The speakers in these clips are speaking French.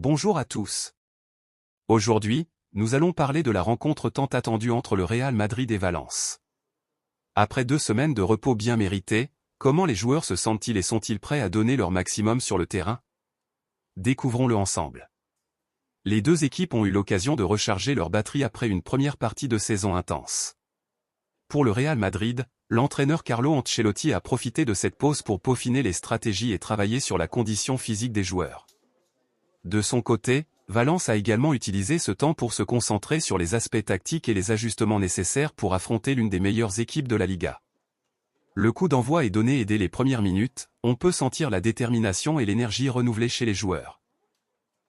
Bonjour à tous. Aujourd'hui, nous allons parler de la rencontre tant attendue entre le Real Madrid et Valence. Après 2 semaines de repos bien mérités, comment les joueurs se sentent-ils et sont-ils prêts à donner leur maximum sur le terrain? Découvrons-le ensemble. Les deux équipes ont eu l'occasion de recharger leur batterie après une première partie de saison intense. Pour le Real Madrid, l'entraîneur Carlo Ancelotti a profité de cette pause pour peaufiner les stratégies et travailler sur la condition physique des joueurs. De son côté, Valence a également utilisé ce temps pour se concentrer sur les aspects tactiques et les ajustements nécessaires pour affronter l'une des meilleures équipes de la Liga. Le coup d'envoi est donné et dès les premières minutes, on peut sentir la détermination et l'énergie renouvelée chez les joueurs.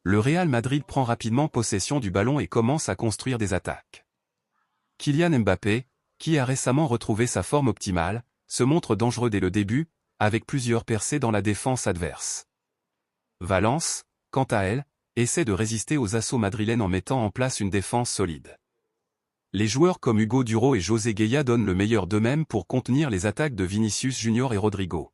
Le Real Madrid prend rapidement possession du ballon et commence à construire des attaques. Kylian Mbappé, qui a récemment retrouvé sa forme optimale, se montre dangereux dès le début, avec plusieurs percées dans la défense adverse. Valence, quant à elle, essaie de résister aux assauts madrilènes en mettant en place une défense solide. Les joueurs comme Hugo Duro et José Gaya donnent le meilleur d'eux-mêmes pour contenir les attaques de Vinicius Junior et Rodrigo.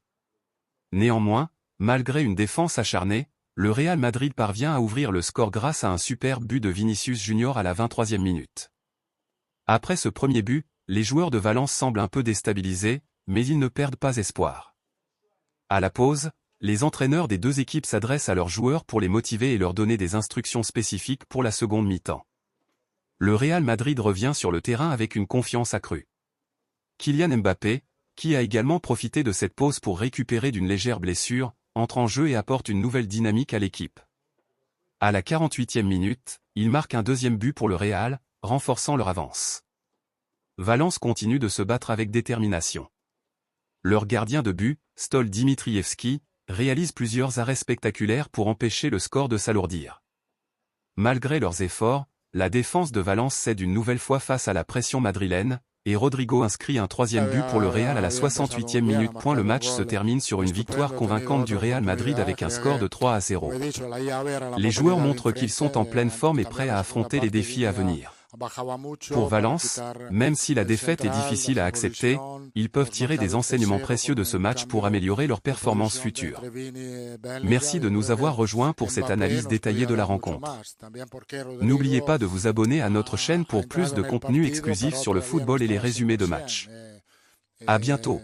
Néanmoins, malgré une défense acharnée, le Real Madrid parvient à ouvrir le score grâce à un superbe but de Vinicius Junior à la 23e minute. Après ce premier but, les joueurs de Valence semblent un peu déstabilisés, mais ils ne perdent pas espoir. À la pause, les entraîneurs des deux équipes s'adressent à leurs joueurs pour les motiver et leur donner des instructions spécifiques pour la seconde mi-temps. Le Real Madrid revient sur le terrain avec une confiance accrue. Kylian Mbappé, qui a également profité de cette pause pour récupérer d'une légère blessure, entre en jeu et apporte une nouvelle dynamique à l'équipe. À la 48e minute, il marque un deuxième but pour le Real, renforçant leur avance. Valence continue de se battre avec détermination. Leur gardien de but, Stol Dimitrievski, réalise plusieurs arrêts spectaculaires pour empêcher le score de s'alourdir. Malgré leurs efforts, la défense de Valence cède une nouvelle fois face à la pression madrilène, et Rodrigo inscrit un troisième but pour le Real à la 68e minute. Le match se termine sur une victoire convaincante du Real Madrid avec un score de 3-0. Les joueurs montrent qu'ils sont en pleine forme et prêts à affronter les défis à venir. Pour Valence, même si la défaite est difficile à accepter, ils peuvent tirer des enseignements précieux de ce match pour améliorer leurs performances futures. Merci de nous avoir rejoints pour cette analyse détaillée de la rencontre. N'oubliez pas de vous abonner à notre chaîne pour plus de contenu exclusif sur le football et les résumés de matchs. À bientôt.